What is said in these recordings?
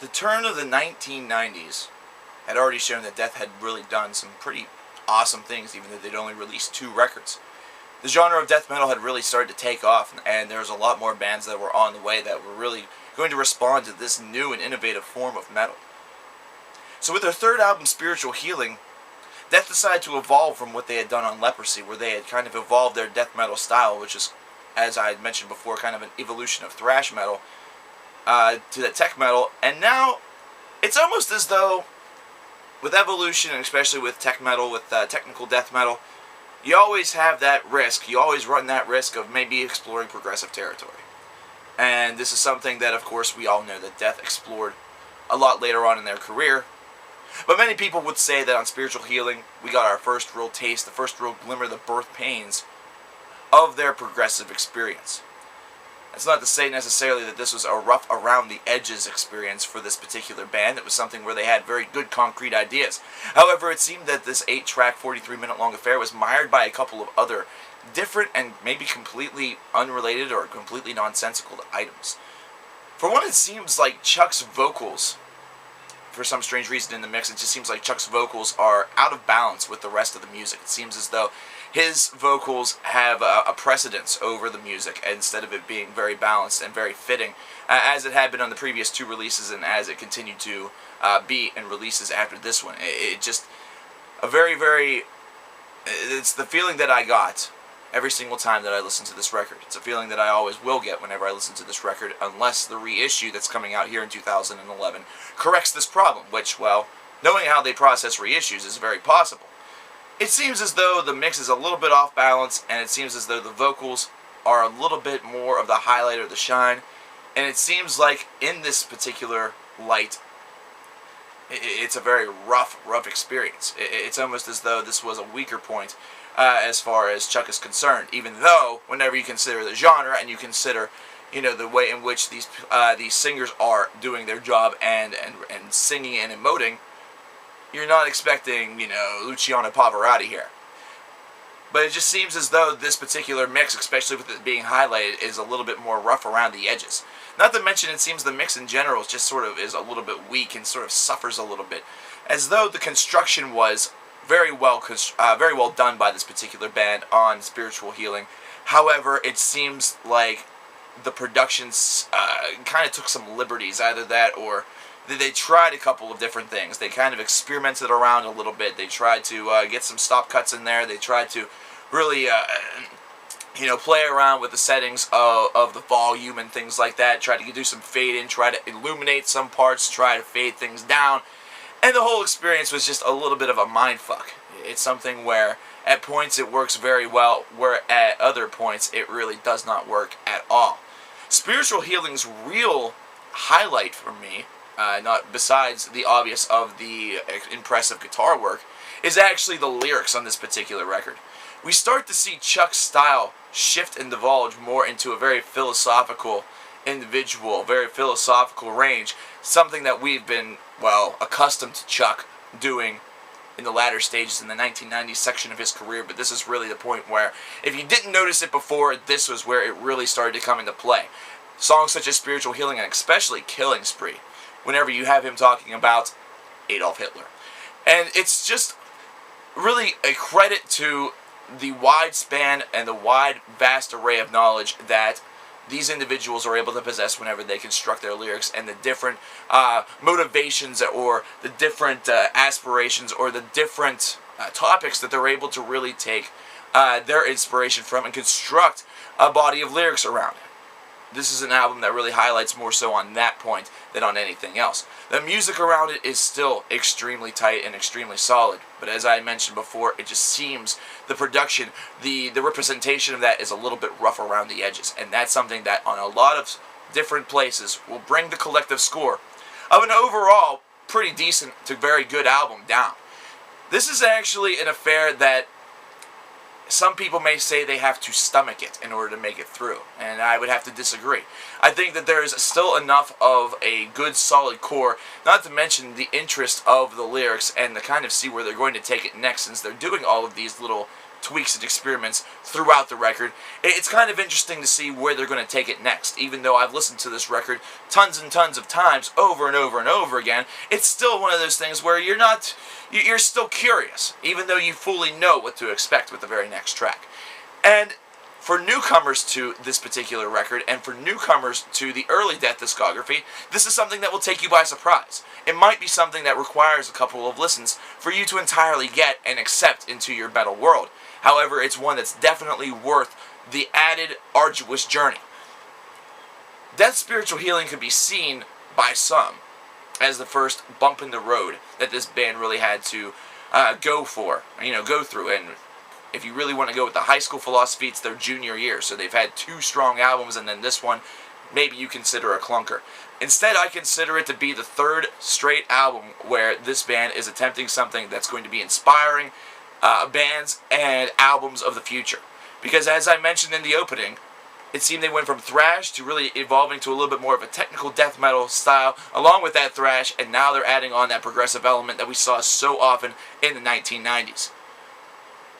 The turn of the 1990s had already shown that Death had really done some pretty awesome things, even though they'd only released 2 records. The genre of death metal had really started to take off, and there was a lot more bands that were on the way that were really going to respond to this new and innovative form of metal. So with their third album, Spiritual Healing, Death decided to evolve from what they had done on Leprosy, where they had kind of evolved their death metal style, which is, as I had mentioned before, kind of an evolution of thrash metal, to the tech metal. And now, it's almost as though, with evolution, and especially with tech metal, with technical death metal, you always have that risk. You always run that risk of maybe exploring progressive territory. And this is something that, of course, we all know that Death explored a lot later on in their career. But many people would say that on Spiritual Healing, we got our first real taste, the first real glimmer, the birth pains of their progressive experience. That's not to say necessarily that this was a rough around the edges experience for this particular band. It was something where they had very good concrete ideas. However, it seemed that this 8-track, 43-minute long affair was mired by a couple of other different and maybe completely unrelated or completely nonsensical items. For one, it seems like Chuck's vocals, for some strange reason in the mix, it just seems like Chuck's vocals are out of balance with the rest of the music. It seems as though his vocals have a precedence over the music instead of it being very balanced and very fitting, as it had been on the previous 2 releases and as it continued to be in releases after this one. It just, it's the feeling that I got every single time that I listen to this record. It's a feeling that I always will get whenever I listen to this record, unless the reissue that's coming out here in 2011 corrects this problem, which, well, knowing how they process reissues is very possible. It seems as though the mix is a little bit off balance, and it seems as though the vocals are a little bit more of the highlight or the shine, and it seems like in this particular light, it's a very rough experience. It's almost as though this was a weaker point as far as Chuck is concerned, even though whenever you consider the genre and you consider, you know, the way in which these singers are doing their job and singing and emoting, you're not expecting, you know, Luciano Pavarotti here. But it just seems as though this particular mix, especially with it being highlighted, is a little bit more rough around the edges. Not to mention, it seems the mix in general is just sort of is a little bit weak and sort of suffers a little bit, as though the construction was very well done by this particular band on Spiritual Healing. However, it seems like the productions kind of took some liberties, either that or they tried a couple of different things. They kind of experimented around a little bit. They tried to get some stop cuts in there. They tried to really, you know, play around with the settings of the volume and things like that. Try to do some fade in, try to illuminate some parts, try to fade things down. And the whole experience was just a little bit of a mindfuck. It's something where at points it works very well, where at other points it really does not work at all. Spiritual Healing's real highlight for me, not besides the obvious of the impressive guitar work, is actually the lyrics on this particular record. We start to see Chuck's style shift and divulge more into a very philosophical individual, very philosophical range, something that we've been, well, accustomed to Chuck doing in the latter stages in the 1990s section of his career, but this is really the point where, if you didn't notice it before, this was where it really started to come into play. Songs such as Spiritual Healing and especially Killing Spree, whenever you have him talking about Adolf Hitler. And it's just really a credit to the wide span and the wide, vast array of knowledge that these individuals are able to possess whenever they construct their lyrics, and the different motivations or the different aspirations or the different topics that they're able to really take their inspiration from and construct a body of lyrics around. This is an album that really highlights more so on that point than on anything else. The music around it is still extremely tight and extremely solid, but as I mentioned before, it just seems the production, the representation of that is a little bit rough around the edges, and that's something that on a lot of different places will bring the collective score of an overall pretty decent to very good album down. This is actually an affair that some people may say they have to stomach it in order to make it through, and I would have to disagree. I think that there is still enough of a good solid core, not to mention the interest of the lyrics and to kind of see where they're going to take it next, since they're doing all of these little tweaks and experiments throughout the record. It's kind of interesting to see where they're going to take it next. Even though I've listened to this record tons and tons of times, over and over and over again, it's still one of those things where you're still curious, even though you fully know what to expect with the very next track. And for newcomers to this particular record, and for newcomers to the early Death discography, this is something that will take you by surprise. It might be something that requires a couple of listens for you to entirely get and accept into your metal world. However, it's one that's definitely worth the added arduous journey. Death's spiritual healing can be seen by some as the first bump in the road that this band really had to go through. And if you really want to go with the high school philosophy, it's their junior year. So they've had 2 strong albums, and then this one, maybe you consider a clunker. Instead, I consider it to be the 3rd straight album where this band is attempting something that's going to be inspiring bands and albums of the future. Because as I mentioned in the opening, it seemed they went from thrash to really evolving to a little bit more of a technical death metal style, along with that thrash, and now they're adding on that progressive element that we saw so often in the 1990s.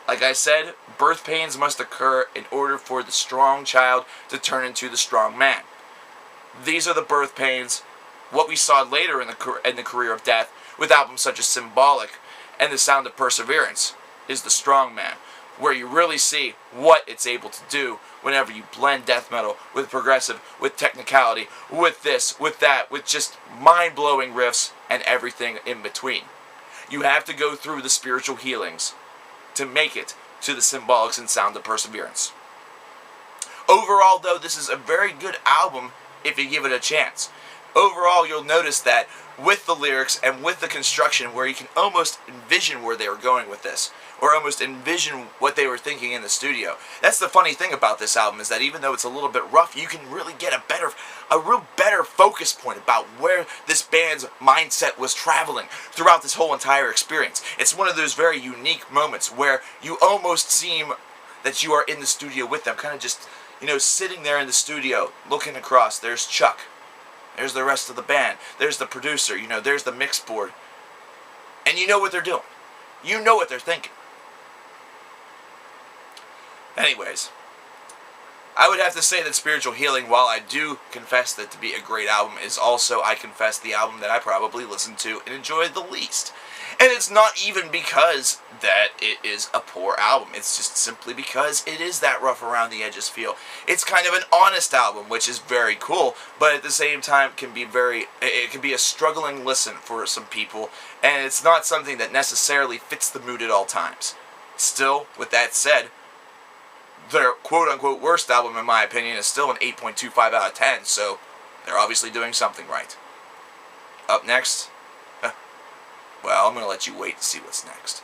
Like I said, birth pains must occur in order for the strong child to turn into the strong man. These are the birth pains, what we saw later in the career of Death, with albums such as Symbolic and The Sound of Perseverance, is the strong man, where you really see what it's able to do whenever you blend death metal with progressive, with technicality, with this, with that, with just mind-blowing riffs and everything in between. You have to go through the spiritual healings to make it to the Symbolics and Sound of Perseverance. Overall, though, this is a very good album if you give it a chance. Overall, you'll notice that with the lyrics and with the construction, where you can almost envision where they were going with this, or almost envision what they were thinking in the studio. That's the funny thing about this album, is that even though it's a little bit rough, you can really get a real better focus point about where this band's mindset was traveling throughout this whole entire experience. It's one of those very unique moments where you almost seem that you are in the studio with them, kind of just, sitting there in the studio, looking across. There's Chuck. There's the rest of the band. There's the producer. There's the mix board. And you know what they're doing. You know what they're thinking. Anyways, I would have to say that Spiritual Healing, while I do confess that to be a great album, is also, I confess, the album that I probably listened to and enjoyed the least. And it's not even because that it is a poor album. It's just simply because it is that rough around the edges feel. It's kind of an honest album, which is very cool, but at the same time it can be a struggling listen for some people, and it's not something that necessarily fits the mood at all times. Still, with that said, their quote-unquote worst album, in my opinion, is still an 8.25 out of 10, so they're obviously doing something right. Up next, well, I'm going to let you wait to see what's next.